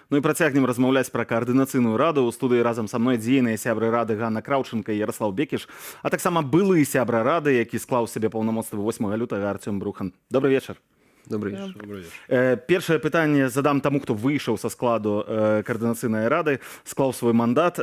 Ну і працягнем размаўляць пра каардынацыйную раду. У студыі разам са мной дзейныя сябры рады Ганна Краўчынка і Ярослаў Бекіш, а таксама былы сябра рады, які склаў сябе паўнамоцтвы 8 лютага Артём Брухан. Добрый вечар. Добрый вечер. Першае пытанне задам таму, хто выйшаў са складу каардынацыйнай рады, склаў свой мандат.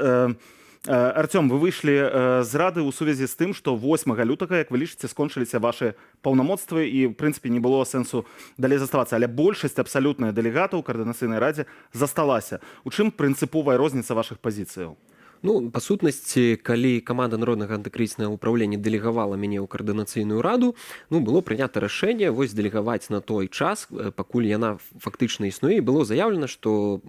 Артём, вы выйшлі з рады ў сувязі з тым, што 8 лютага, як вы лічыце, скончыліся вашы паўнамоцтвы і, в прынцыпе, не было сэнсу далей заставацца. Але большасць абсалютная дэлегатаў каардынацыйнай радзе засталася. У чым прынцыповая розніца вашых пазіцыяў? Ну, па сутнасці, калі каманда Народнага антыкрызіснага ўпраўлення дэлегавала мяне ў каардынацыйную раду, ну, было прынята рашэнне вось дэлегаваць на той час, пакуль яна фактычна існуе, і было заяўлена, што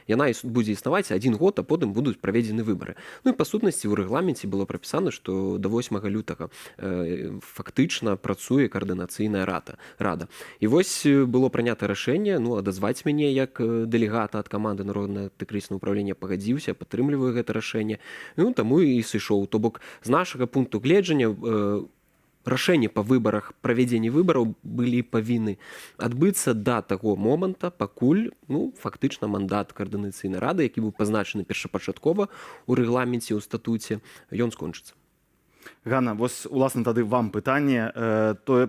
яна будзе існаваць 1 год, а потым будуць праведзены выбары. Ну і па сутнасці ў рэгламенце было прапісана, што да 8 лютага фактычна працуе каардынацыйная рада. І вось было прынята рашэнне, ну, адазваць мяне як дэлегата ад каманды Народнага антыкрызіснага ўпраўлення, пагадзіўся, падтрымліваю гэта рашэнне. Ну, таму і сышоў. То бок, з нашага пункту гледжання рашэнні па выбарах, правядзенні выбараў былі павінны адбыцца да таго моманта, пакуль, ну, фактычна мандат каардынацыйнай рады, які быў пазначаны першапачаткова ў рэгламенце, ў статуце, ён скончыцца. Ганна, вось, уласна, тады вам пытанне.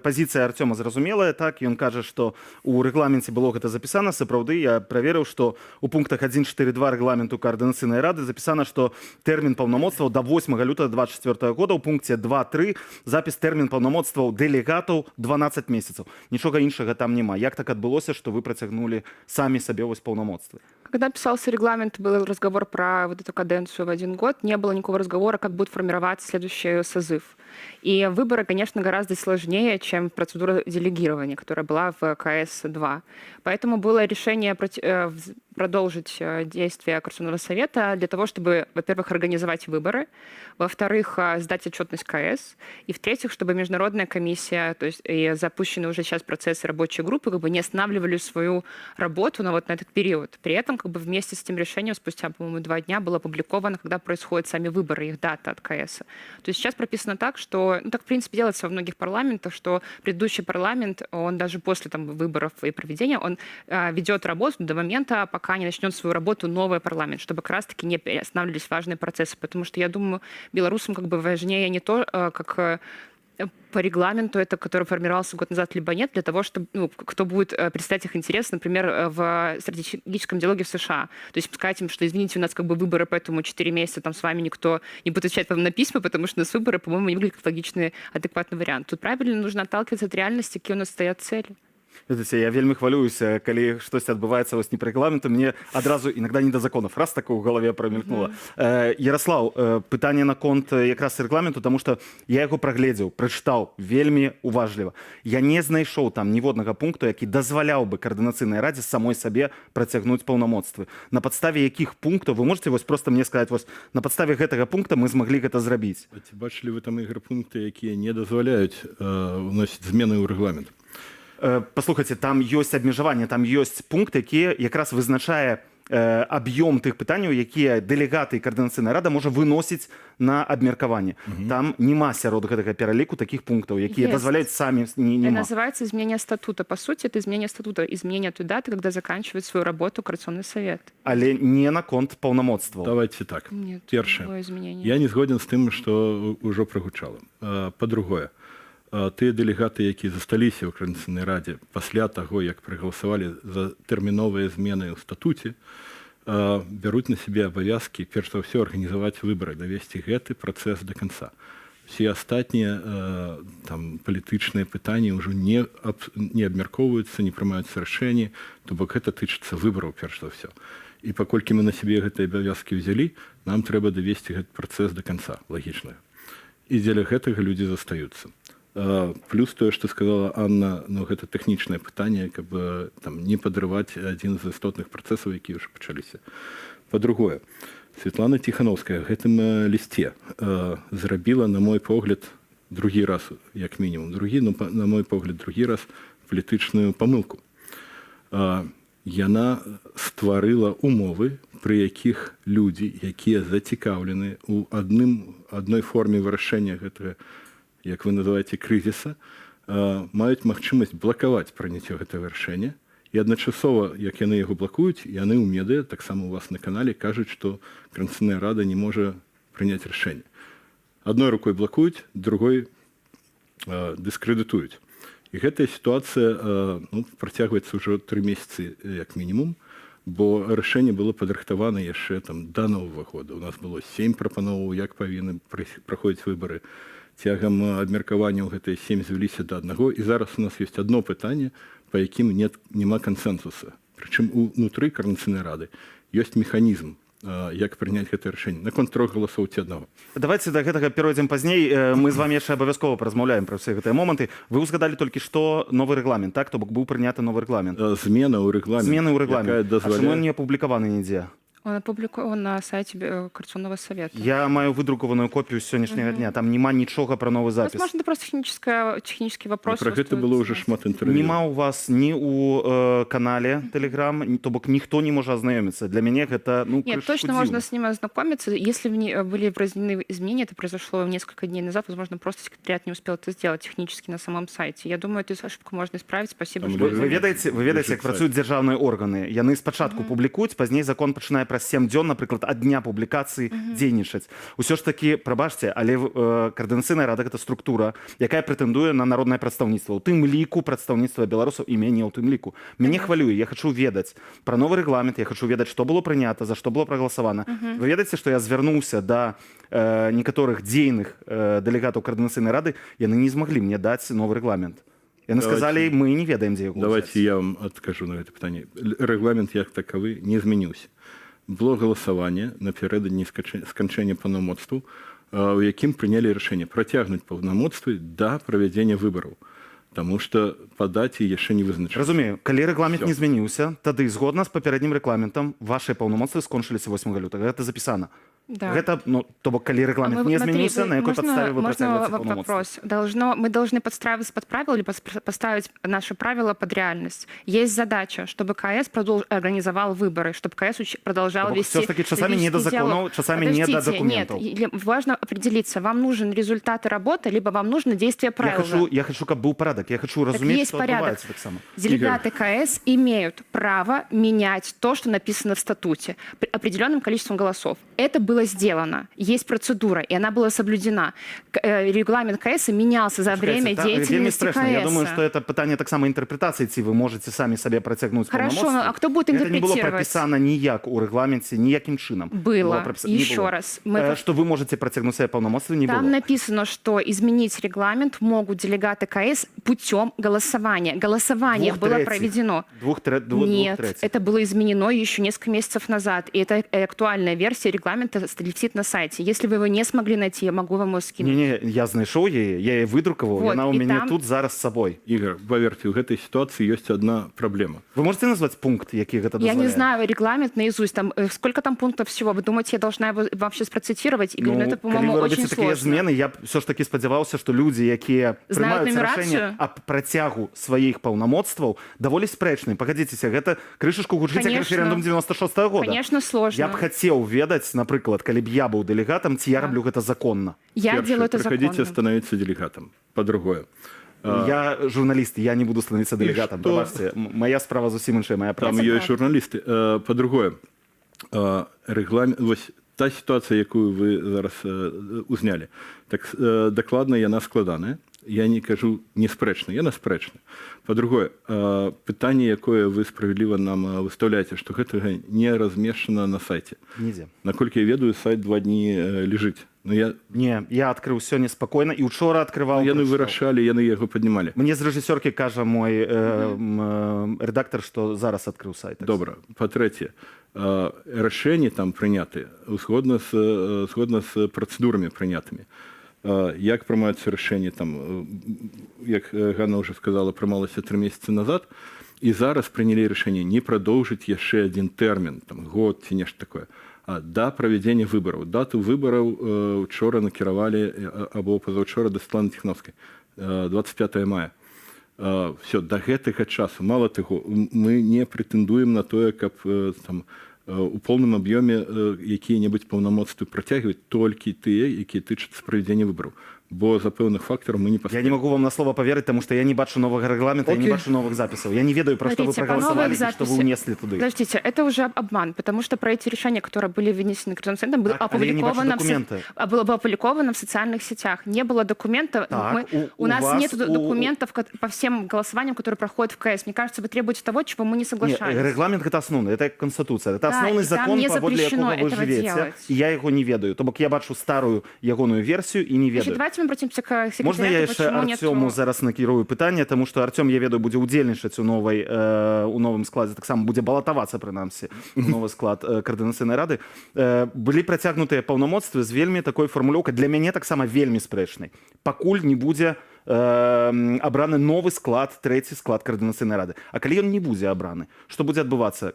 Пазіцыя Артёма зразумелая, так? Ён кажа, што ў рэгламенце было гэта запісана. Сапраўды, я праверыў, што ў пунктах 1.4.2 рэгламенту каардынацыйнай рады запісана, што тэрмін паўнамоцтваў да 8 лютага 2024 года, ў пункце 2.3 запіс тэрмін паўнамоцтваў дэлегатаў 12 месяцаў. Нічога іншага там няма. Як так адбылося, што вы працягнули самі сабе вось паўнамоцтвы? Когда писался регламент, был разговор про вот эту каденцию в 1 год, не было никакого разговора, как будет формироваться следующий созыв. И выборы, конечно, гораздо сложнее, чем процедура делегирования, которая была в КС-2. Поэтому было решение продолжить действия Координационного совета для того, чтобы, во-первых, организовать выборы, во-вторых, сдать отчетность КС, и в-третьих, чтобы международная комиссия, то есть и запущенные уже сейчас процессы рабочей группы, как бы не останавливали свою работу на этот период. При этом как бы вместе с этим решением спустя, по-моему, 2 дня было опубликовано, когда происходят сами выборы, их дата от КС. То есть сейчас прописано так, что, ну, так в принципе делается во многих парламентах, что предыдущий парламент, он даже после там выборов и проведения, он ведет работу до момента, пока не начнет свою работу новый парламент, чтобы как раз-таки не останавливались важные процессы. Потому что я думаю, белорусам как бы важнее не то, как по регламенту, это, который формировался год назад, либо нет, для того, чтобы, ну, кто будет представлять их интересы, например, в стратегическом диалоге в США. То есть сказать им, что, извините, у нас как бы выборы, поэтому 4 месяца там с вами никто не будет отвечать вам на письма, потому что у нас выборы, по-моему, не выглядят как логичный, адекватный вариант. Тут правильно нужно отталкиваться от реальности, какие у нас стоят цели. Ведаце, я вельмі хвалююся, калі штосьці адбываецца вось не па рэгламенту, мне адразу іногда не да законов. Раз такое ў галаве прамелькнула. Ярослаў, пытанне наконт якраз рэгламенту, таму што я яго прагледзеў, прачытаў вельмі уважліва. Я не знайшоў там ніводнага пункту, які дазваляў бы каардынацыйнай радзе самой сабе працягнуць паўнамоцтвы. На падставе якіх пунктаў вы можете вось просто мне сказаць, вось на падставе гэтага пункта мы змаглі гэта зрабіць? Ці бачылі вы там пункты, якія не дазваляюць вносіць змены ў рэгламент? Паслухайце, там ёсць абмежаванне, там ёсць пункт, які якраз вызначае аб'ём тых пытанняў, якія дэлегаты і каардынацыйная рада можа выносіць на абмеркаванне. Там няма сярод гэтага пераліку такіх пунктаў, якія дазваляюць самі Это называется изменение статута. По сути, это изменение статута, изменение той даты, когда заканчивает свою работу Координационный совет. Але не наконт паўнамоцтваў. Давайте так. Нет, Першае. изменение. Я не згоден з тым, што ўжо прагучала. Па-другое, тыя дэлегаты, якія засталіся ў Координацыйнай радзе пасля таго, як прагаласавалі за тэрміновыя змены ў статуце, бяруць на сябе абавязкі, перш за ўсё, арганізаваць выбары, давесці гэты працэс да канца. Усе астатнія палітычныя пытанні ўжо не абмяркоўваюцца, не прымаюцца рашэнні, то бок гэта тычыцца выбараў, перш за ўсё. І паколькі мы на сябе гэтыя абавязкі ўзялі, нам трэба давесці гэты працэс да канца, лагічна. І дзеля гэтага людзі застаюцца. Плюс тое, што сказала Анна, ну, гэта тэхнічнае пытанне, каб там не падрываць адзін з істотных працэсаў, якія ўжо пачаліся. Па-другое, Светлана Тихановская в гэтым лісце зрабіла, на мой погляд, другі раз, як мінімум, на мой погляд, другі раз палітычную памылку. Яна стварыла умовы, пры якіх людзі, якія зацікаўлены ў адной форме вырашэння гэтага, як вы называеце, крызіса, маюць магчымасць блакаваць прыняццё гэтага рашэння І адначасова, як яны яго блакуюць, яны ў медыа, таксама у вас на канале, кажуць, што Координационная рада не можа прыняць рашэнне. Адной рукой блакуюць, другой дыскрэдытуюць. І гэтая сітуацыя працягваецца ўжо 3 месяцы як мінімум, бо рашэнне было падрыхтавана яшчэ да Новага года. У нас было 7 прапановаў, як павінны праходзіць выбары. Цягам абмеркавання ў гэтыя 7 звяліся да аднаго, і зараз у нас ёсць одно пытанне, па якім няма кансэнсуса. Прычым унутры Координационной рады ёсць механізм, як прыняць гэтае рашэнне. Наконт 3 галасоў ці аднаго. Давайте до гэтага перайдзем пазней. Мы з вами яшчэ абавязкова паразмаўляем пра ўсе гэтыя моманты. Вы узгадалі толькі што новы рэгламент, так? То бок быў прыняты новы рэгламент. Змена ў рэгламент. Змены ў рэгламент. Якая А чаму ён не апублікаваны нідзе? Он опубликован на сайте Координационного совета. Я маю выдрукаваную копію з сённяшняга дня. Там няма нічога пра новы запіс. Возможно, это просто технический вопрос. Про гэта было ўжо шмат інтэрв'ю. Нема у вас ні ў канале Telegram, то бок ніхто не можа азнаёміцца. Для мяне гэта Нет, точно можно с ним ознакомиться. Если были произведены изменения, это произошло несколько дней назад, возможно, просто секретариат не успел это сделать технически на самом сайте. Я думаю, эту ошибку можно исправить. Спасибо. Вы ведаеце, як працуюць дзяржаўныя органы. Яны спачатку публікуюць, пазней закон пачынае праз 7 дзён, напрыклад, ад дня публікацыі дзейнічаць. Усё ж такі, прабачце, але Координационная рада гэта структура, якая прэтэндуе на народнае прадстаўніцтва. У тым ліку прадстаўніцтва беларусаў і мяне ў тым ліку. Мяне хвалюе, я хачу ведаць пра новы рэгламент, я хачу ведаць, што было прынята, за што было прагаласавана. Вы ведаеце, што я звярнуўся да некаторых дзейных дэлегатаў Координационной рады, яны не змаглі мне даць новы рэгламент. Яны сказалі, мы не ведаем, дзе яго. Давайте я вам адкажу на гэта пытанне. Рэгламент як такавы не змяніўся. Было галасаванне напярэдадні сканчэння паўнамоцтваў, у якім прынялі рашэнне працягнуць паўнамоцтвы да правядзення выбараў. Таму што па даце яшчэ не вызначана. Разумею, калі рэгламент не змяніўся, тады згодна з папярэднім рэгламентам вашыя паўнамоцтвы скончыліся 8 лютага. Гэта запісана. Да. Это, то бок, калі рэгламент не змяніўся, на якой падставе вы працягваеце паўнамоцтвы? Мы должны подстраиваться под правила или поставить наши правила под реальность. Есть задача, чтобы КС организовал выборы, чтобы КС продолжал вести все-таки часами не до законов, часами не до документов. Нет, важно определиться, вам нужны результаты работы, либо вам нужно действие правил. Я хочу, каб быў парадак, я хочу разуметь, что адбываецца так само. Делегаты КС имеют право менять то, что написано в статуте, определенным количеством голосов. Это было сделано. Есть процедура, и она была соблюдена. Регламент КС менялся за время деятельности КС. Я думаю, что это пытание так само интерпретации, ці вы можете сами себе протягнуть полномочия. Хорошо, а кто будет интерпретировать? Это не было прописано ніяк у регламенте, ніяким чином. Было. Еще раз. Что вы можете протягнуть себе полномочия, не было. Там написано, что изменить регламент могут делегаты КС путем голосования. Голосование было проведено. Нет, это было изменено еще несколько месяцев назад. И это актуальная версия регламента летит на сайте. Если вы его не смогли найти, я могу вам его скинуть. Не, я знайшоў яе, я яе выдрукаваў, вот, яна ў мяне там... тут зараз з сабой. Ігор, поверьте, у гэтай ситуации есть одна проблема. Вы можете назвать пункт, які гэта дазваляе? Я не знаю регламент наизусть. Там, сколько там пунктов всего? Вы думаете, я должна его вам сейчас процитировать? Игорь, ну, это, по-моему, очень сложно. Такие змены, я все ж таки спадзяваўся, што людзі, якія прымаюць рашэнне аб працягу сваіх паўнамоцтваў, даволі спрэчныя. Пагадзіцеся, гэта крышачку гучыць як рэферэндум 96-го года. Конечно, сложно. Я б хацеў ведаць, напрыклад, калі б я быў дэлегатам, ці я раблю гэта законна. Я делаю это законно. Приходите становиться делегатом. По-другое. Я журналист, я не буду становиться делегатом. Моя справа зусім іншая, моя праца. Там есть журналисты. По-другое. Регламент... Вось та ситуация, якую вы зараз узнялі, так дакладна яна складаная. Я не кажу неспрэчна, яна спрэчна. По-другое, пытанне, якое вы справядліва нам выставляеце, што гэтага не размешчана на сайце. Нідзе. Наколькі я ведаю, сайт 2 дні ляжыць. Не, я адкрыў сёння спакойна і учора адкрываў. Яны вырашалі, яны яго паднімалі. Мне з рэжысёркі кажа мой рэдактар, што зараз адкрыў сайт. Добра. Па-трэцяе, рашэнні там прынятыя згодна з працэдурамі прынятымі. Як прымаюцца рашэнні там, як Ганна ўжо сказала, прымалася 3 месяцы назад, і зараз прынялі рашэнне не прадоўжыць яшчэ адзін тэрмін, там год ці нешта такое, да правядзення выбараў. Дату выбараў учора накіравалі або пазаўчора да Светланы Ціхановскай, 25 мая. Все, да гэтага часу. Мало таго, мы не прэтэндуем на тое, каб там у полным аб'ёме якія-небудзь паўнамоцтвы працягваць, толькі тыя, якія тычацца правядзення выбараў. бо за пэўных фактараў мы не Я паспелі. не могу вам на слово поверить, потому что я не бачу нового регламента, я не Окей. бачу новых записей. Я не ведаю, про что вы Смотрите, по проголосовали новых и что вы записям- унесли туда. Подождите, это уже обман, потому что про эти решения, которые были вынесены Конституционным Советом, было Так, але я не бачу опубликовано, документы. было бы опубликовано в социальных сетях. Не было документа. Так, У у нас вас, нет документов по всем голосованиям, которые проходят в КС. Мне кажется, вы требуете того, чего мы не Не, соглашались. регламент это основный, это конституция, это Да, основный и там закон, не паводле запрещено якога вы этого живете, делать. и я его не ведаю. То бок я бачу старую ягоную версию и не Значит, ведаю. давайте мы обратимся к секретариату. Можна я яшчэ почему Артёму нету- зараз накірую пытанне, таму што Артём, я ведаю, будзе ўдзельнічаць у новым складзе, таксама будзе балатавацца прынамсі у новы склад каардынацыйнай рады. Былі працягнутыя паўнамоцтвы з вельмі такой фармулёўкай, для мяне таксама вельмі спрэчнай. Пакуль не будзе абраны новы склад, трэці склад каардынацыйнай рады. А калі ён не будзе абраны, што будзе адбывацца?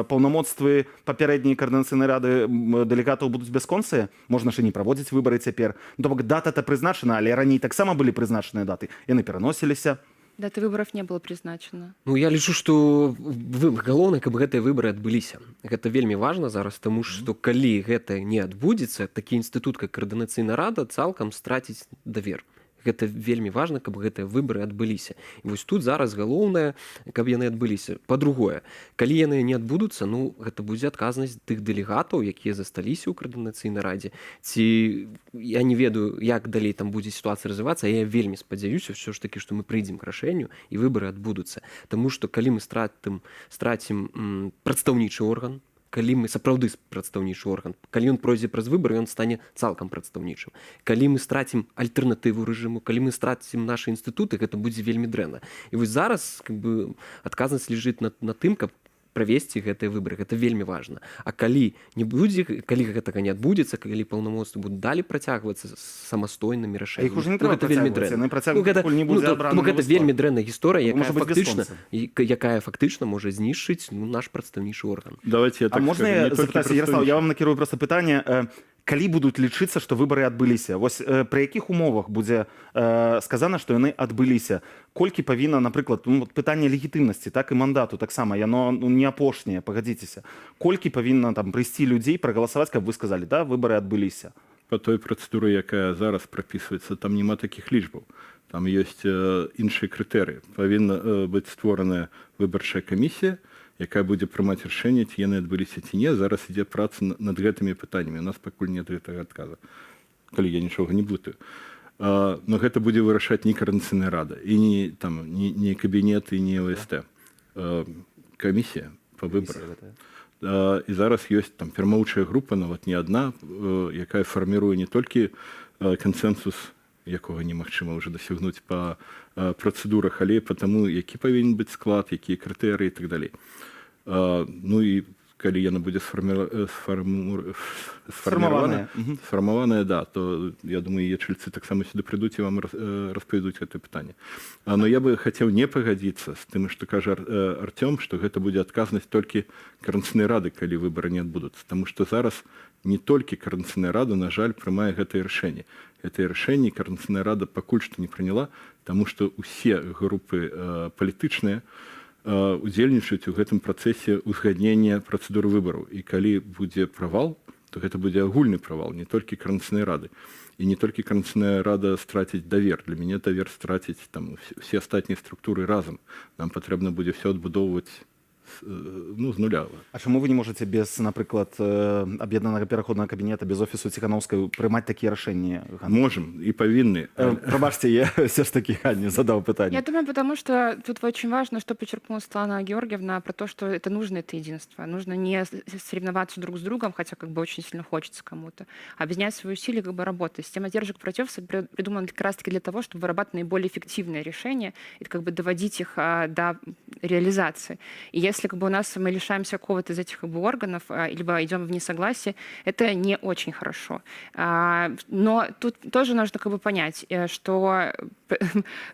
Паўнамоцтвы папярэдняй каардынацыйнай рады дэлегатаў будуць бясконцыя? Можна ж і не праводзіць выбары цяпер. То бок дата-то прызначана, але раней таксама былі прызначаныя даты. Яны пераносіліся. Даты выборов не было призначено. Ну я лічу, што галоўнае, каб гэтыя выбары адбыліся. Гэта вельмі важна зараз, таму што калі гэта не адбудзецца, такі інстытут как каардынацыйная рада цалкам страціць давер. Гэта вельмі важна, каб гэтыя выбары адбыліся. І вось тут зараз галоўнае, каб яны адбыліся. Па-другое, калі яны не адбудуцца, ну гэта будзе адказнасць тых дэлегатаў, якія засталіся ў каардынацыйнай радзе. Ці я не ведаю, як далей там будзе сітуацыя развівацца, я вельмі спадзяюся ўсё ж такі, што мы прыйдзем к рашэнню і выбары адбудуцца. Таму што калі мы страцім прадстаўнічы орган, калі мы сапраўды прадстаўнічы орган, калі ён пройдзе праз выбары, ён стане цалкам прадстаўнічым. Калі мы страцім альтэрнатыву рэжыму, калі мы страцім нашы інстытуты, гэта будзе вельмі дрэнна. І вось зараз адказнасць ляжыць на тым, каб правесці гэтыя выбары. Гэта вельмі важна. А калі не будзе, калі гэтага не адбудзецца, калі паўнамоцтвы будуць далі працягвацца самастойнымі рашэннямі, іх уже не трэба працягваць, яны працягваюць, пакуль не будзе абраны гэта новы вельмі склад. дрэнная гісторыя, Можа быць бясконца. якая фактычна можа знішчыць наш прадстаўнічы орган. Давайте я А так можна скажу, я не толькі запытаюся, Ярослав, прадстаўнічы. я вам накірую просто пытанне, калі будуць лічыцца, што выбары адбыліся? Вось пры якіх умовах будзе сказана, што яны адбыліся? Колькі павінна, напрыклад, пытанне легітымнасці, так і мандату таксама, яно не апошняе, пагадзіцеся. Колькі павінна там прыйсці людзей прагаласаваць, каб вы сказалі, да, выбары адбыліся? По той працэдуры, якая зараз прапісваецца, там няма такіх лічбаў. Там ёсць іншыя крытэрыі. Павінна быць створаная выбарчая камісія, якая будзе прымаць рашэнне, ці яны адбыліся ці не. Зараз ідзе праца над гэтымі пытаннямі. У нас пакуль нет гэтага адказа, калі я нічога не блытаю. Но гэта будзе вырашаць не каардынацыйная рада і не кабінет і не ОСТ. Камісія па выбарах. І зараз ёсць там перамоўчая група, нават не адна, якая фарміруе не толькі кансэнсус, якога немагчыма ўжо дасягнуць па працэдурах, але па таму, які павінен быць склад, якія крытэрыі і так далей. Ну і калі яна будзе сфармаваная, да, то я думаю, ечыльцы таксама сюды прыйдуць і вам распавядуць гэтае пытанне. Но я бы хацеў не пагадзіцца з тым, што кажа Артём, што гэта будзе адказнасць толькі каардынацыйнай рады, калі выбары не адбудуцца. Таму што зараз не толькі каардынацыйная рада, на жаль, прымае гэтае рашэнне. Гэтае рашэнне каардынацыйная рада пакуль што не прыняла, таму што ўсе групы палітычныя удзельнічаюць у гэтым працэсе ўзгаднення працэдуры выбараў. І калі будзе правал, то гэта будзе агульны правал, не толькі каардынацыйнай рады. І не толькі каардынацыйная рада страціць давер. Для мяне давер страціць там усе астатнія структуры разам. Нам патрэбна будзе все адбудоўваць з нуля. А чаму вы не можаце без, напрыклад, аб'яднанага пераходнага кабінета, без офісу Ціханаўскай прымаць такія рашэнні? Можем і павінны. Прабачце, я все ж таки Ганне задал пытанне. Я думаю, потому что тут очень важно, что подчеркнула Светлана Георгиевна, про то, что это нужно, это единство. Нужно не соревноваться друг с другом, хотя как бы очень сильно хочется кому-то, а объединять свои усилия, как бы работать. Система сдержек против придумана как раз-таки для того, чтобы вырабатывать наиболее эффективные решения и как бы доводить их до реализации. И если как бы у нас мы лишаемся какого-то из этих как бы органов, либо идем в несогласие, это не очень хорошо. Но тут тоже нужно как бы понять, что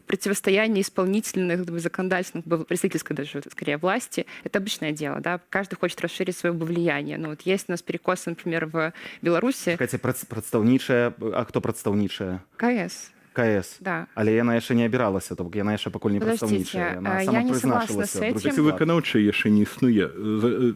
противостояние исполнительных, законодательных, представительской даже, скорее, власти, это обычное дело, да, каждый хочет расширить свое влияние. Ну, вот есть у нас перекосы, например, в Беларуси. Чакайце, прадстаўнічая, а хто прадстаўнічая? КС. КС. Да. Але яна яшчэ не абіралася, то бок яна яшчэ пакуль не Подождите, прадстаўнічая. Яна я сама не согласна прызначылася с ў другі этим. Ці склад. выканаўчая яшчэ не існуе.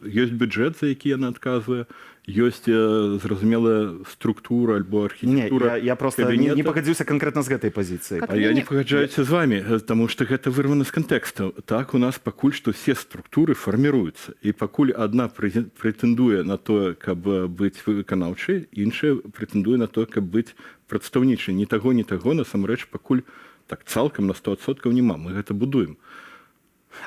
Ёсць бюджэт, за які яна адказвае, ёсць зразумелая структура альбо Не, архітэктура я просто не кабінета. пагадзіўся канкрэтна з гэтай пазіцыі. Как А я не не- пагаджаюся з вами, тому што гэта вырвана з кантэксту. Так у нас пакуль што все структуры фарміруюцца. І пакуль адна прэтэндуе на тое, каб быць выканаўчай, іншая прэтэндуе на тое, каб быць прадстаўнічай. Ні таго, насамрэч, пакуль так цалкам на 100% няма. Мы гэта будуем.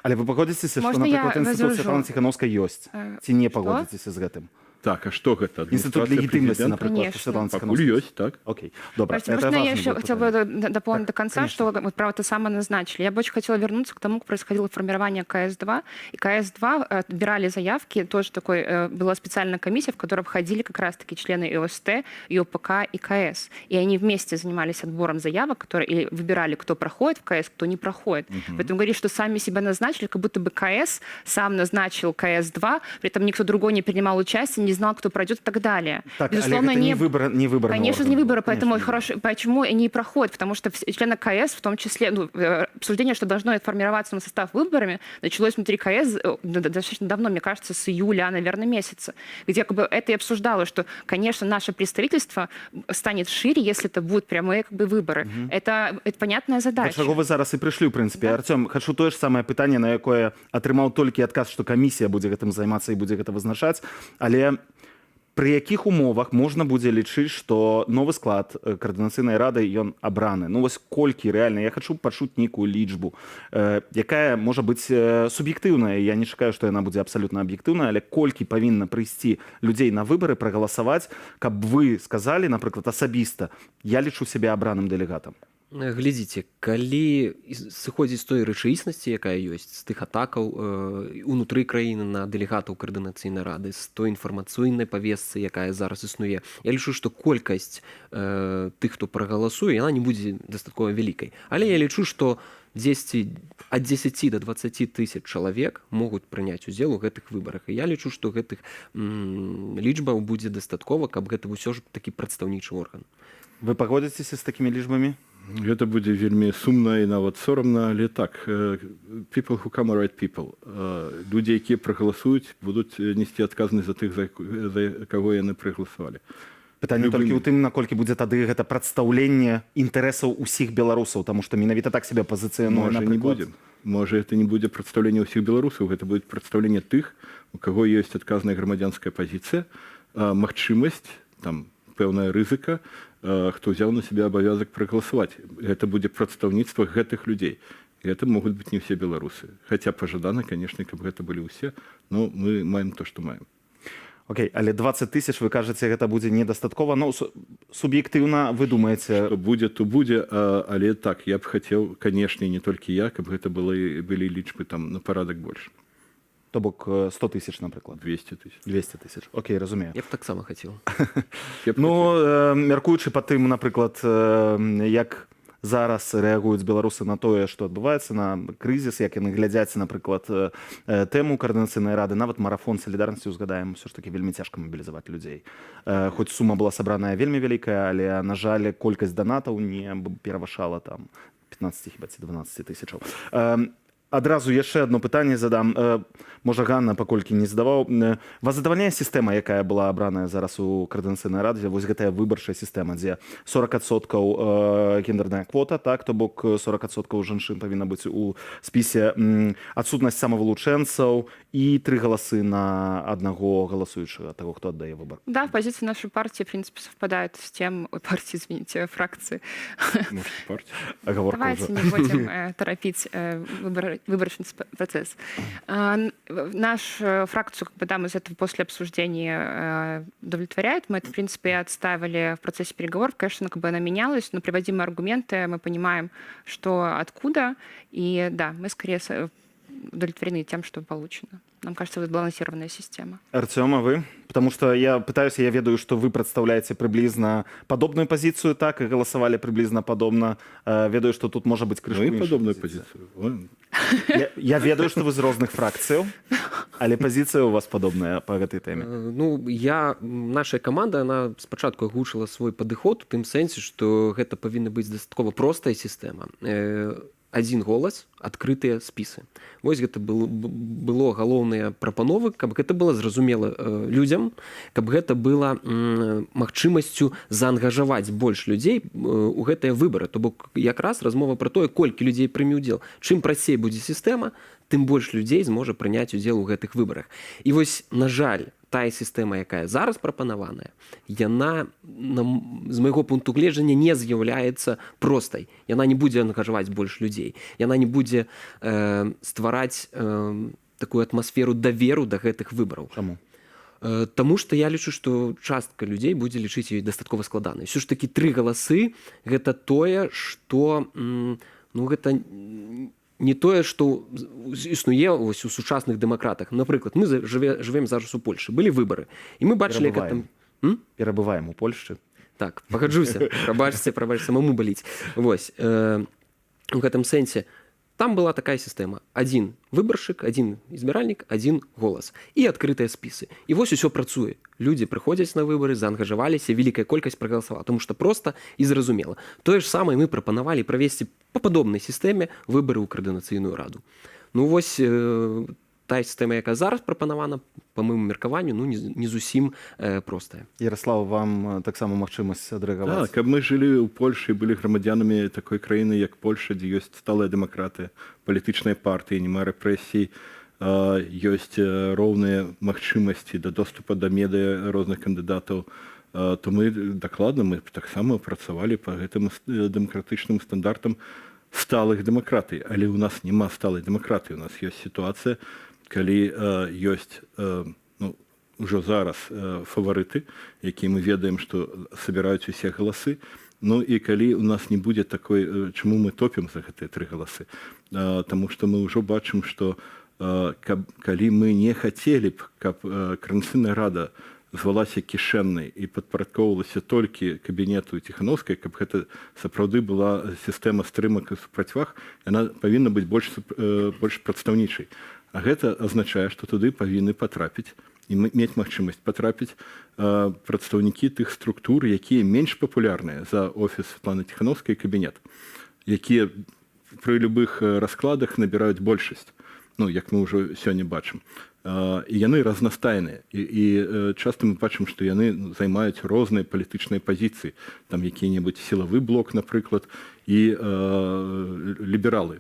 Але вы пагодзіцеся, што, Можна я напрыклад, інстытут возражу? Святланы Ціханаўскай ёсць? Ці не пагодзіцеся з гэтым? Так, а што гэта? Інстытут Адміністрацыя легітымнасці, прэзідэнта? напрыклад, Конечно. Святланы Пакуль Ціханаўскай. ёсць, так. Окей, добра. Простите, Это можно я важный еще будет хотела вопрос. бы дополнить до конца, что вот про это самое назначили. Я бы очень хотела вернуться к тому, как происходило формирование КС-2. И КС-2 отбирали заявки, тоже такой, была специальная комиссия, в которой входили как раз-таки члены ИОСТ, ИОПК и КС. И они вместе занимались отбором заявок, которые и выбирали, кто проходит в КС, кто не проходит. Поэтому говорить, что сами себя назначили, как будто бы КС сам назначил КС-2, при этом никто другой не принимал участие, не знал, кто пройдет и так далее. Так, Безусловно, Олег, это не выбор. Конечно, не выборы, поэтому хорошо, почему они и проходят, потому что члены КС, в том числе, обсуждение, что должно формироваться на состав выборами, началось внутри КС достаточно давно, мне кажется, с июля, наверное, месяца, где как бы это и обсуждалось, что, конечно, наше представительство станет шире, если это будут прямые как бы выборы. Это понятная задача. Чаго вы зараз і прыйшлі, ў прынцыпе. Артём, хачу тое ж самае пытанне, на якое атрымаў толькі адказ, што камісія будзе гэтым займацца і будзе гэта вызначаць, але пры якіх умовах можна будзе лічыць, што новы склад каардынацыйнай рады ён абраны? Ну вось колькі рэальна? Я хачу пачуць нейкую лічбу, якая можа быць суб'ектыўная. Я не чакаю, што яна будзе абсалютна аб'ектыўная, але колькі павінна прыйсці людзей на выбары, прагаласаваць, каб вы сказалі, напрыклад, асабіста, я лічу сябе абраным дэлегатам. Глядзіце, калі сыходзіць з той рэчаіснасці, якая ёсць, з тых атакаў унутры краіны на дэлегатаў каардынацыйнай рады, з той інфармацыйнай павесцы, якая зараз існуе, я лічу, што колькасць тых, хто прагаласуе, яна не будзе дастаткова вялікай. Але я лічу, што ад 10 до 20 тысяч чалавек могуць прыняць удзел у гэтых выбарах. І я лічу, што гэтых лічбаў будзе дастаткова, каб гэта ўсё ж такі прадстаўнічы орган. Вы пагодзіцеся з такімі лічбамі? Гэта будзе вельмі сумна і нават сорамна, але так, people who come are right people. Людзі, якія прагаласуюць, будуць несці адказнасць за тых, за каго яны прагаласавалі. Пытанне толькі ў тым, наколькі будзе тады гэта прадстаўленне інтарэсаў усіх беларусаў, таму што менавіта так сябе пазіцыянуе, Можа, не будзе. Можа, гэта не будзе прадстаўленне ўсіх беларусаў, гэта будзе прадстаўленне тых, у каго ёсць адказная грамадзянская пазіцыя, магчымасць, там, пэўная рызыка, хто ўзяў на сябе абавязак прагаласаваць. Гэта будзе прадстаўніцтва гэтых людзей. І гэта могуць быць не ўсе беларусы. Хаця пажадана, канешне, каб гэта былі ўсе, но мы маем то, што маем. Окей, але 20 тысяч, вы кажаце, гэта будзе недастаткова. Ну, суб'ектыўна вы думаеце... Што будзе, то будзе, але так, я б хацеў, канешне, не толькі я, каб гэта былі лічбы там на парадак больш. То бок 100 тысяч, напрыклад. 200 тысяч. 200 тысяч. Окей, разумею. Я б таксама хацеў. Ну, мяркуючы па тым, напрыклад, як зараз рэагуюць беларусы на тое, што адбываецца, на крызіс, як яны глядзяць, напрыклад, тэму каардынацыйнай рады, нават марафон салідарнасці ўзгадаем, ўсё ж такі вельмі цяжка мабілізаваць людзей. Хоць сума была сабраная вельмі вялікая, але, на жаль, колькасць данатаў не перавышала там 15 хіба ці 12 тысячаў. Адразу яшчэ одно пытанне задам. Можа, Ганна, паколькі не задаваў. Вас задавальняе сістэма, якая была абраная зараз у каардынацыйнай радзе? Вось гэтая выбарчая сістэма, дзе 40% гендерная квота, так, то бок 40% жанчын павінна быць у спісе, адсутнасць самавылучэнцаў і 3 галасы на аднаго галасуючага, таго, хто аддае выбар. Да, позиция нашей партии, в принципе, совпадает с тем, партии, извините, фракции. Может, партия? Давайте не будем торопить выборочный процесс. Нашу фракцию, когда мы из этого после обсуждения удовлетворяет, мы это, в принципе, и отставили в процессе переговоров. Конечно, как бы она менялась, но приводимые аргументы, мы понимаем, что откуда. И да, мы скорее удовлетворены тем, что получено. Нам кажется, это сбалансированная система. Артём, а вы? Потому что я пытаюсь, я ведаю, что вы представляете приблизно подобную позицию, так, и голосовали приблизно подобно. Ведаю, что тут может быть крышка. Ну и подобную позицию. Я ведаю, что вы из разных фракций, але позиция у вас подобная по этой теме. Ну, наша команда, она спочатку агучила свой падыход у тым сэнсе, што гэта павінна быць дастаткова простая сістэма. один голас, адкрытыя спісы. Вось гэта было галоўныя прапановы, каб гэта было зразумела людзям, каб гэта была магчымасцю заангажаваць больш людзей у гэтыя выбары. То бок якраз размова пра тое, колькі людзей прыме ўдзел. Чым прасцей будзе сістэма, тым больш людзей зможа прыняць удзел у гэтых выбарах. І вось, на жаль, тая сістэма, якая зараз прапанаваная, яна, з майго пункту гледжання, не з'яўляецца простай. Яна не будзе ангажаваць больш людзей. Яна не будзе ствараць такую атмасферу даверу да гэтых выбараў. Чаму? Таму што я лічу, што частка людзей будзе лічыць ёй дастаткова складанай. Усё ж такі 3 галасы – гэта тое, што гэта не тое, што існуе у сучасных дэмакратах. Напрыклад, мы жывем зараз у Польшы. Былі выбары. І мы бачылі, як там... Перабываем у Польшчы. Так, пагаджуся. Прабачце, самому баліць. Вось. У гэтым сэнсе там была такая сістэма. Один выбаршчык, один избіральнік, один голас. І адкрытыя спісы. І вось усё працуе. Людзі прыходзяць на выбары, заангажаваліся, вялікая колькасць прагаласавала. Тому што проста і зразумела. Тое ж самае мы прапанавалі правесці па падобнай сістэме выбары ў Коардынацыйную раду. Ну вось тая сістэма, якая зараз прапанавана, па майму меркаванню, не зусім простая. Ярослав, вам таксама магчымасць адрэагаваць? Так, каб мы жылі ў Польшы і былі грамадзянамі такой краіны, як Польша, дзе ёсць сталая дэмакратыя, палітычныя партыі, няма рэпрэсій, ёсць роўныя магчымасці да доступа да медыа розных кандыдатаў, то мы дакладна мы таксама працавалі па гэтым дэмакратычным стандартам сталых дэмакратый. Але ў нас няма сталай дэмакратыі. У нас ёсць сітуацыя, калі ёсць ўжо зараз фаварыты, якія мы ведаем, што сабіраюць усе галасы. Ну і калі у нас не будзе такой, чаму мы топім за гэтыя 3 галасы? Таму што мы ўжо бачым, што калі мы не хацелі б, каб Коардынацыйная рада звалася кішэннай і падпарадкоўвалася толькі кабінету Ціханаўскай, каб гэта сапраўды была сістэма стрымак і супрацьваг, яна павінна быць больш прадстаўнічай. А гэта азначае, што туды павінны патрапіць і мець магчымасць патрапіць прадстаўнікі тых структур, якія менш папулярныя за офіс Светланы Ціханаўскай кабінет, якія пры любых раскладах набіраюць большасць, як мы ўжо сёння бачым. І яны разнастайныя. І часта мы бачым, што яны займаюць розныя палітычныя пазіцыі. Там які-небудзь сілавы блок, напрыклад, і лібералы.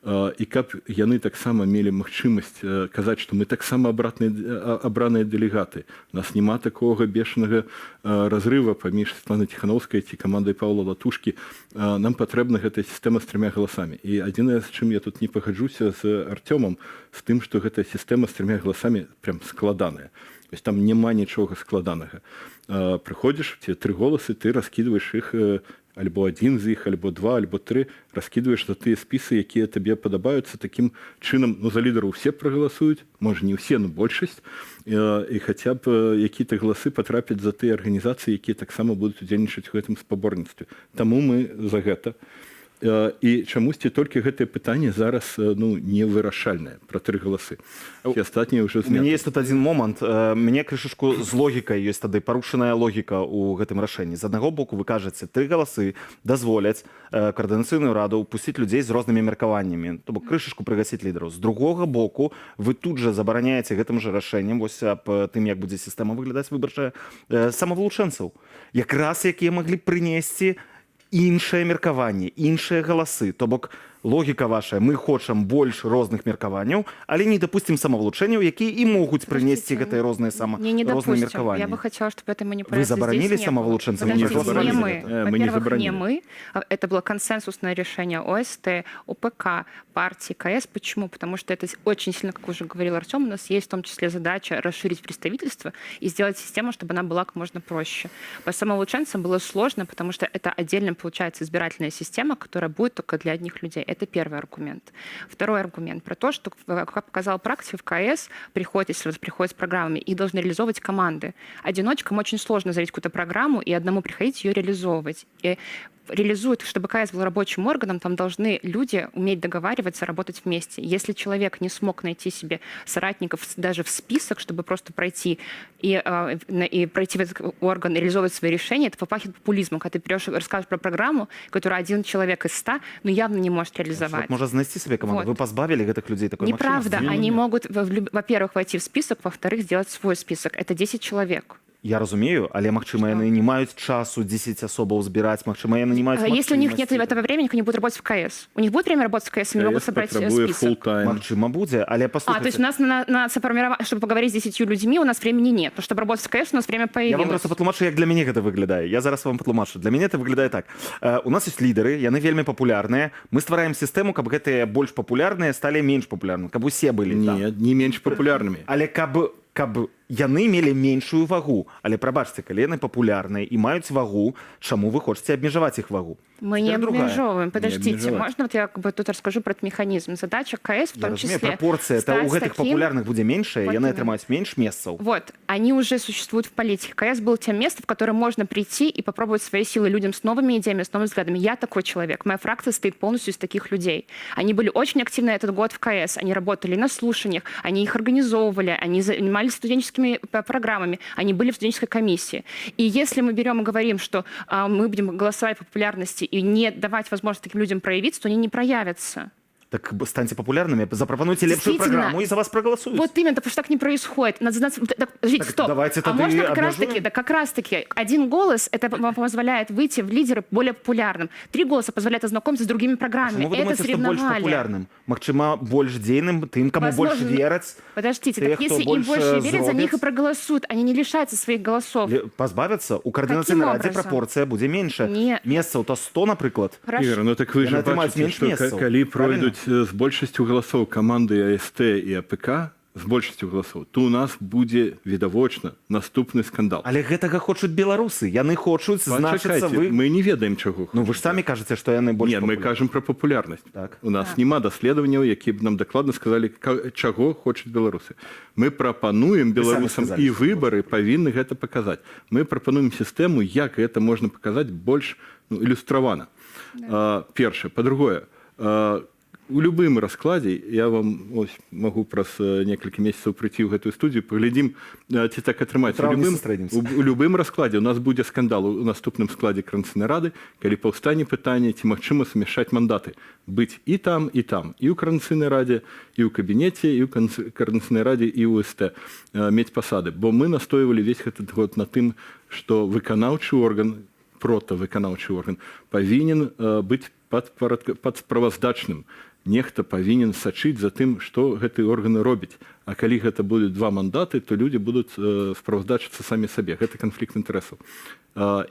І каб яны таксама мелі магчымасць казаць, што мы таксама абраныя дэлегаты. У нас няма такога бешанага разрыва паміж Светланай Ціханаўскай ці камандай Паўла Латушкі. Нам патрэбна гэтая сістэма з 3 галасамі. І адзінае, з чым я тут не пагаджуся з Артёмам, з тым, што гэтая сістэма з 3 галасамі прям складаная. Там няма нічога складанага. Прыходзіш, ці 3 голасы, ты раскідваеш іх альбо адзін з іх, альбо 2, альбо 3, раскідваеш за тыя спісы, якія табе падабаюцца. Такім чынам, за лідараў усе прагаласуюць, можа не ўсе, но большасць, і хаця б якія-то галасы патрапяць за тыя арганізацыі, якія таксама будуць удзельнічаць у гэтым спаборніцтве. Таму мы за гэта. І чамусьці толькі гэтае пытанне зараз невырашальнае пра 3 галасы. І астатнія ўжо зняты. У мяне есть тут один момант. Мяне крышачку з логікай ёсць тады парушаная логіка ў гэтым рашэнні. З аднаго боку вы кажаце, 3 галасы дазволяць Коардынацыйную раду пусціць людзей з рознымі меркаваннямі, то бок крышачку прыгасіць лідараў. З другога боку вы тут жа забараняеце гэтым жа рашэннем вось аб тым, як будзе сістэма выглядаць выбарчая самавылучэнцаў. Якраз якія маглі прынесці іншае меркаванне, іншыя галасы. То бок логіка ваша, мы хочам больш розных меркаванняў, але не дапусцім самавылучэнняў, якія і могуць прынесці гэтыя розныя розныя меркаванні. Я бы хотела, чтобы эта манипуляция Вы забаранили здесь не было. самовлученцев? Подождите, не мы. Мы не Во-первых, заборонили. не мы. Это было консенсусное решение ОСТ, ОПК, партии, КС. Почему? Потому что это очень сильно, как уже говорил Артем, у нас есть в том числе задача расширить представительство и сделать систему, чтобы она была как можно проще. По самовлученцам было сложно, потому что это отдельно получается избирательная система, которая будет только для одних людей. Это первый аргумент. Второй аргумент про то, что, как показала практика, в КС приходят, если вот приходят с программами, их должны реализовывать команды. Одиночкам очень сложно завести какую-то программу и одному приходить ее реализовывать. И реализует, чтобы КС был рабочим органом, там должны люди уметь договариваться, работать вместе. Если человек не смог найти себе соратников даже в список, чтобы просто пройти и пройти в этот орган и реализовывать свои решения, это попахивает популизмом, когда ты берешь и рассказываешь про программу, которую один человек из 100, ну, явно не может реализовать. Можно знайсці себе команду. Вот. Вы позбавили гэтых людей такой Неправда. магчымасці? Они могут, во-первых, войти в список, во-вторых, сделать свой список. Это 10 человек. Я разумею, але, магчыма, яны не маюць часу 10 асобаў збіраць, магчыма, яны не маюць Если у них нет магчымасці. этого времени, они будут работать в КС. У них будет время работать в КС, они могут КС собрать потребуе список. full-time. Магчыма, будзе, але То есть паслухайце. у нас чтобы поговорить с 10 людьми, у нас времени нет. Но чтобы работать в КС, у нас время Я появилось. вам просто патлумачу, як для мяне гэта выглядае. Я зараз вам патлумачу. Для мяне это выглядае так. У нас ёсць лідары, яны вельмі папулярныя. Мы ствараем сістэму, каб гэтыя больш папулярныя сталі менш папулярнымі, каб усе былі там. Не, не менш папулярнымі. Але каб яны мелі меншую вагу. Але прабачце, калі яны папулярныя і маюць вагу, чаму вы хочаце абмежаваць іх вагу? Мы не Теперь другая. обмежевываем. Подождите, обмежевать. можно вот я тут расскажу про этот механизм? Задача КС в Я том разумею, числе... прапорцыя, это стать у гэтых таким- папулярных будзе меншая, Вот яны именно. атрымаюць менш месцаў. Вот, они уже существуют в политике. КС был тем местом, в которое можно прийти и попробовать свои силы людям с новыми идеями, с новыми взглядами. Я такой человек. Моя фракция состоит полностью из таких людей. Они были очень активны этот год в КС. Они работали на слушаниях, они их организовывали, они занимались студенческими программами, они были в студенческой комиссии. И если мы берем и говорим, что мы будем голосовать по популярности и не давать возможность таким людям проявиться, то они не проявятся. Так станьте популярными, запропонуйте лепшую Действительно. программу и за вас проголосуют. Вот именно, потому что так не происходит. Жить, Так стоп. давайте А тогда можно и как раз обнажим. таки, да как раз таки, один голос, это вам позволяет выйти в лидеры более популярным. 3 голоса позволяют ознакомиться с другими программами. Чаму вы Это думаете, што больш соревновали. папулярным? Магчыма, больш дзейным, тым, каму больш Возможно, вераць, Подождите, Тех, так кто если им больше больше верят, за них и зробит. проголосуют. Они не лишаются своих голосов. пазбавяцца. У каардынацыйнай радзе образом? прапорцыя будзе меншая. Не. Месцаў то 100, напрыклад. Хорошо. Ігор, ну так вы Яны же атрымаюць бачыце, менш што месцаў, калі правильно? пройдуць з большасцю галасоў каманды АСТ і АПК, з большасцю галасоў, то у нас будзе відавочна наступны скандал. Але гэтага хочуць беларусы. Яны хочуць, значыцца, Пачакайце, вы... мы не ведаем, чаго. Ну вы ж самі кажаце, што яны больш Нет, мы папулярныя. кажем про популярность. Так. У нас нема даследаванняў, які б нам дакладна сказалі, чаго хочуць беларусы. Мы прапануем беларусам сказалі, і што выбары павінны гэта паказаць. Мы прапануем сістэму, як гэта можна паказаць больш ілюстравана. Першае. Па-другое, у любым раскладзе, я вам ось, магу праз некалькі месяцаў прыйти ў гэтую студію, паглядзім, ці так атрымаецца. У любым раскладзе у нас будзе скандал у наступным складзе Координацыйнай рады, калі паўстане пытанне, ці магчыма сумяшчаць мандаты. Быць і там, і ў Координацыйнай радзе, і ў кабінеце, і ў Координацыйнай радзе, і ў СТ мець пасады. Бо мы настойвалі весь гэты год на тым, што выканаўчы орган, протавыканаўчы орган павінен быць падсправаздачным. Нехта павінен сачыць за тым, што гэтыя органы робяць. А калі гэта будуць 2 мандаты, то людзі будуць справаздачыцца самі сабе. Гэта канфлікт інтарэсаў.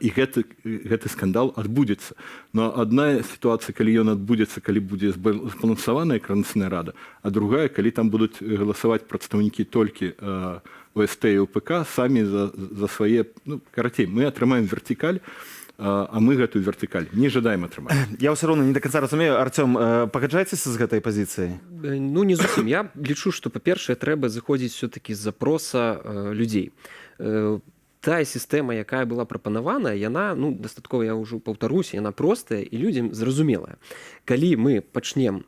І гэты скандал адбудзецца. Но адна сітуацыя, калі ён адбудзецца, калі будзе збалансаваная Координацыйная рада, а другая, калі там будуць галасаваць прадстаўнікі толькі ОСТ і УПК самі за свае... Ну, карацей, мы атрымаем вертикаль, а мы гэтую вертыкаль не жадаем атрымаць. Я ўсё роўна не до конца разумею. Артём, пагаджаецеся з гэтай пазіцыяй? Ну не зусім. Я лічу, што па-першае трэба зыходзіць все-таки з запроса людзей. Тая сістэма, якая была прапанавана, яна, ну, дастаткова, я ўжо паўтаруся, яна простая і людзям зразумелая. Калі мы пачнем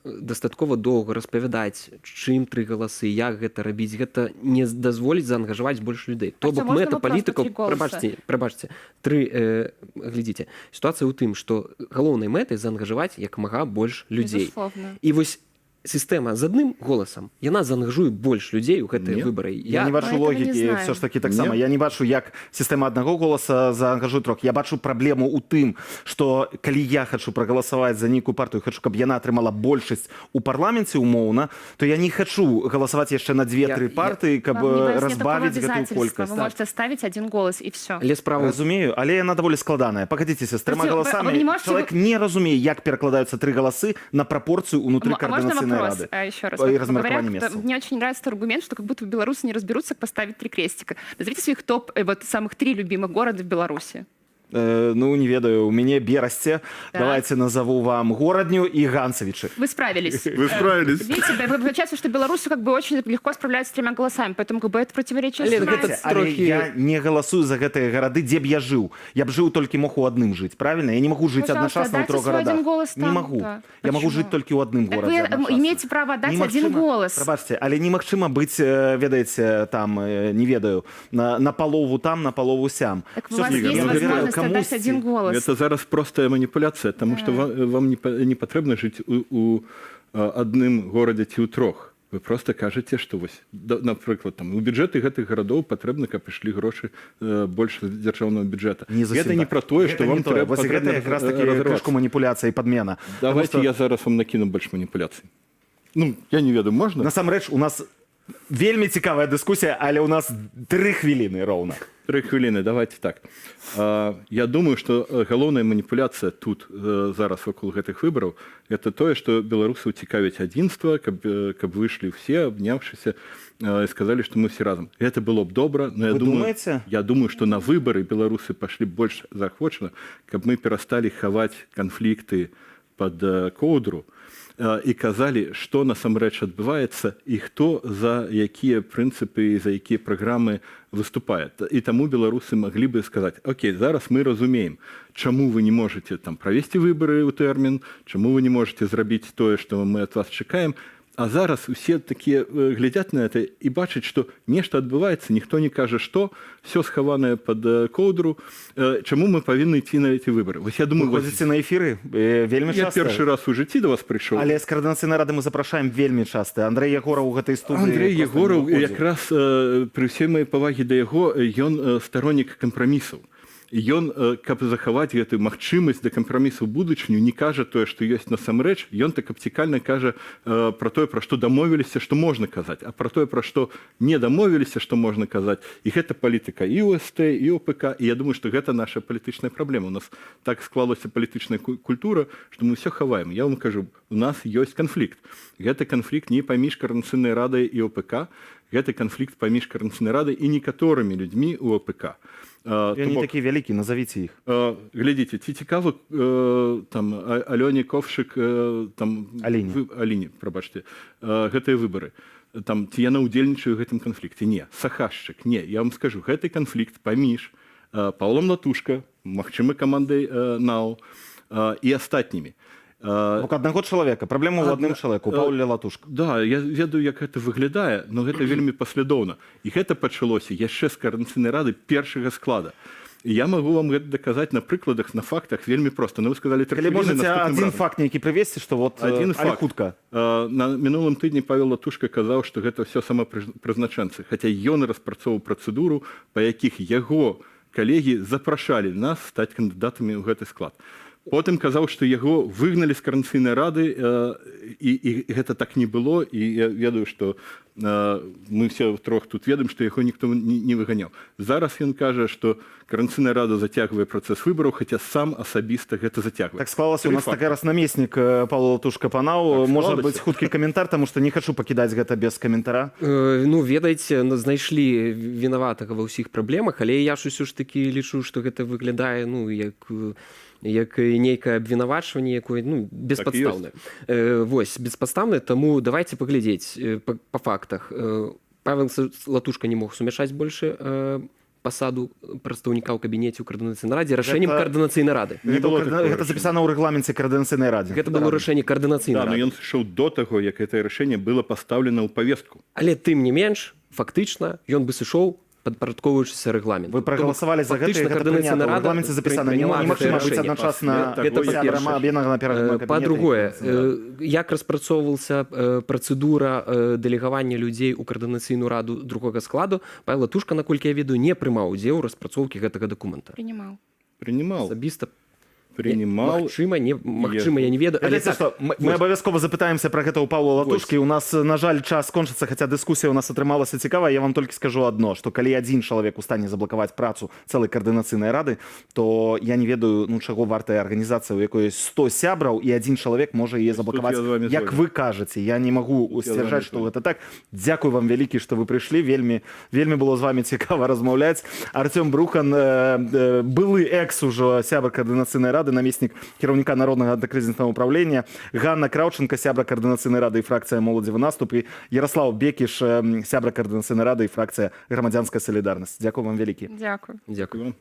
дастаткова доўга распавядаць, чым 3 галасы, як гэта рабіць, гэта не дазволіць заангажаваць больш людей. То бок мэта палітыкаў, прабачце, глядзіце, сітуацыя ў тым, што галоўнай мэтай заангажаваць як мага больш людзей. Безусловно. І вось сістэма з адным голасам, яна заангажуе больш людзей у гэтыя выбары. Я не бачу поэтому не логікі, знаю. все ж таки таксама. Я не бачу, як сістэма аднаго голаса заангажуе 3. Я бачу праблему ў тым, што калі я хачу прагаласаваць за нейкую партыю, хочу, каб яна атрымала большасць у парламенце умоўна, то я не хачу галасаваць яшчэ на 2-3 партыі, каб разбавіць гэтую колькасць. Вы можете ставить 1 голос и все. Але справа Разумею, але яна даволі складаная. Пагадзіцеся, з 3 Вы галасамі не можете- чалавек не разумее, як перакладаюцца 3 галасы на прапорцыю ўнутры А можно Координацыйнай вопрос рады. еще раз? И Вот, размеркование говорят, мест. мне очень нравится этот аргумент, что как будто бы белорусы не разберутся, как поставить 3 крестика. Назовите своих топ, вот самых 3 любимых города в Беларуси. Ну, не ведаю, у мяне Берасце. Так. Давайте назову вам Горадню и Ганцевичи. Вы справились. Вы справились. Видите, получается, что белорусы как бы очень легко справляются с 3 голосами, поэтому как бы это противоречие Але снимается. гэта Але трохі- я не галасую за гэтыя гарады, дзе б я жыў. Я б жыў толькі мог у адным жыць, правильно? Я не могу жыць Пожалуйста, адначасна ў дайте 3 свой гарадах. один голос Не там, могу. да. Я могу Почему? жыць толькі ў адным Так горадзе вы адначасна. имеете право отдать один Немагчыма- голос. Прабачце, але немагчыма быць, ведаеце, там, не ведаю, на палову там, на палову сям. Так у Всё вас ж таки, есть я выбираю возможность отдать камусьці. один голос. Это зараз простая маніпуляція, тому що вам не потрібно жити у одним городі ці у трьох. Ви просто кажете, що ось, наприклад, там, у бюджети гэтых гарадоў патрэбна, каб ішлі грошы больше з дзяржаўнага бюджета. Не зусім Гэта не так. про тое, што Гэта вам не тое. трэба Вось гэта якраз таки крышку маніпуляцыя і падмена. Давайте я зараз вам накину больш маніпуляцый. Ну, я не ведаю, можна? Насамрэч, у нас вельмі цікавая дыскусія, але у нас 3 хвіліны роўна. 3 хвилины, давайте так. Я думаю, что галоўная маніпуляцыя тут зараз вакол гэтых выбараў это тое, што беларусаў цікавіць адзінства, каб выйшлі ўсе, абняўшыся і сказалі, што мы все разам. Гэта было б добра, но Вы думаеце? я думаю, што на выбары беларусы пашлі больш заахвочана, каб мы перасталі хаваць канфлікты пад коўдру і казалі, што насамрэч адбываецца і хто за якія прынцыпы і за якія праграмы выступае. І таму беларусы маглі бы сказаць: окей, зараз мы разумеем, чаму вы не можете там правесці выбары ў тэрмін, чаму вы не можете зрабіць тое, што мы ад вас чакаем. А зараз усе такія глядзяць на это і бачаць, што нешта адбываецца, ніхто не кажа, што, все схаванае пад коўдру. Чаму мы павінны ісці на эти выбары? Вось я думаю, Вы ходзіце на эфіры вельмі я часта. першы раз у жыцці до вас прыйшоў. Але з Координацыйнай рады мы запрашаем вельмі часта. Андрей Ягораў у гэтай студыі. Андрей проста Егоров, не выходзіў. якраз пры ўсёй маёй павагі да яго, ён стороннік кампрамісаў. І ён, каб захаваць гэтую магчымасць да кампрамісу ў будучыню, не кажа тое, што ёсць насамрэч, ён так абцікальна кажа пра тое, пра што дамовіліся, што можна казаць, а пра тое, пра што не дамовіліся, што можна казаць. І гэта палітыка і УСТ, і ОПК, і я думаю, што гэта наша палітычная праблема. У нас так склалася палітычная культура, што мы ўсё хаваем. Я вам кажу, у нас ёсць канфлікт. Гэты канфлікт не паміж Координацыйнай радай і ОПК, гэты канфлікт паміж Координацыйнай радай і некаторымі людзьмі ў ОПК. Яны такі вялікі, назовіце іх. Глядзіце, ці цікава там Алёне Ковшык там Аліне, прабачце, гэтыя выбары. Там ці яна ўдзельнічае ў гэтым канфлікце? Не. Сахашчык, не. Я вам скажу, гэты канфлікт паміж Паўлом Латушка, магчыма, камандай НАО і астатнімі. Аднаго чалавека. Праблема ў адным чалавеку, Паўле Латушка. Да, я ведаю, як гэта выглядае, но гэта вельмі паслядоўна. І гэта пачалося яшчэ з Координацыйнай рады першага склада. І я магу вам гэта даказаць на прыкладах, на фактах вельмі проста. Ну, вы сказалі, Калі можаце адзін факт нейкі прывесці, што вот адзін факт. хутка. На мінулым тыдні Павел Латушка казаў, што гэта ўсё самапрызначэнцы, хаця ён распрацоўваў працэдуру, па якіх яго калегі запрашалі нас стаць кандыдатамі ў гэты склад. Потым казаў, што яго выгналі з Координацыйнай рады, і гэта так не было, і я ведаю, што мы все трох тут ведаем, што яго ніхто не выганяў. Зараз ён кажа, што Координацыйная рада зацягвае працэс выбараў, хаця сам асабіста гэта зацягвае. Так склалася, у нас такі раз намеснік Павла Латушка панаў. Можа быць хуткі каментар, таму што не хачу пакідаць гэта без каментара. Ну, ведаеце, знайшлі вінаватага ва ўсіх праблемах, але я ж усё ж такі лічу, што гэта выглядае, ну, як нейкае абвінавачванне, якое, ну, беспадстаўнае. Вось, беспадстаўнае, таму давайте паглядзець па фактах. Павел Латушка не мог сумяшаць больше пасаду прадстаўніка ў кабінеце ў Координацыйнай радзе рашэннем Координацыйнай рады. Гэта запісана ў рэгламенце Координацыйнай радзе. Гэта было рашэнне Координацыйнай рады. Да, но ён сышоў до таго, як гэтае рашэнне было пастаўлена ў павестку. Але тым не менш, фактычна, ён бы сышоў падпарадковуючыся рэгламент. Вы прагаласавалі за гэта, гэта прынята. У рэгламенце запісана. Немагчыма быць адначасна па-другое, як распрацоўвалася працэдура дэлегавання людзей у Координацыйную раду другога складу, Павел Латушка, наколькі я ведаю, не прымаў удзел у распрацоўкі гэтага дакумента. Принимал. Прынимал. Асабіста принимал... Магчыма, я не ведаю, але Ведаеце, што мы абавязкова запытаемся пра гэта ў Паўла Латушкі. У нас, на жаль, час кончыцца, хаця дыскусія ў нас атрымалася цікавая. Я вам толькі скажу адно, што калі адзін чалавек у стане заблакаваць працу цэлай каардынацыйнай рады, то я не ведаю, ну чаго вартая арганізацыя, у якой 100 сябраў, і адзін чалавек можа яе заблакаваць. я з вами Як згоден. вы кажаце, я не магу сцвярджаць, што гэта так. Дзякуй вам вялікі, што вы прыйшлі. Вельмі было з вами цікава размаўляць. Артём Брухан, былы экс ужо сябр каардынацыйнай рады, намеснік кіраўніка народнага антыкрызіснага ўправлення, Ганна Краўченко, сябра каардынацыйнай рады і фракцыя моладзевы наступ, і Ярослаў Бекіш, сябра каардынацыйнай рады і фракцыя грамадзянская салідарнасць. Дзякуй вам вялікі. Дякую. Дзякуй.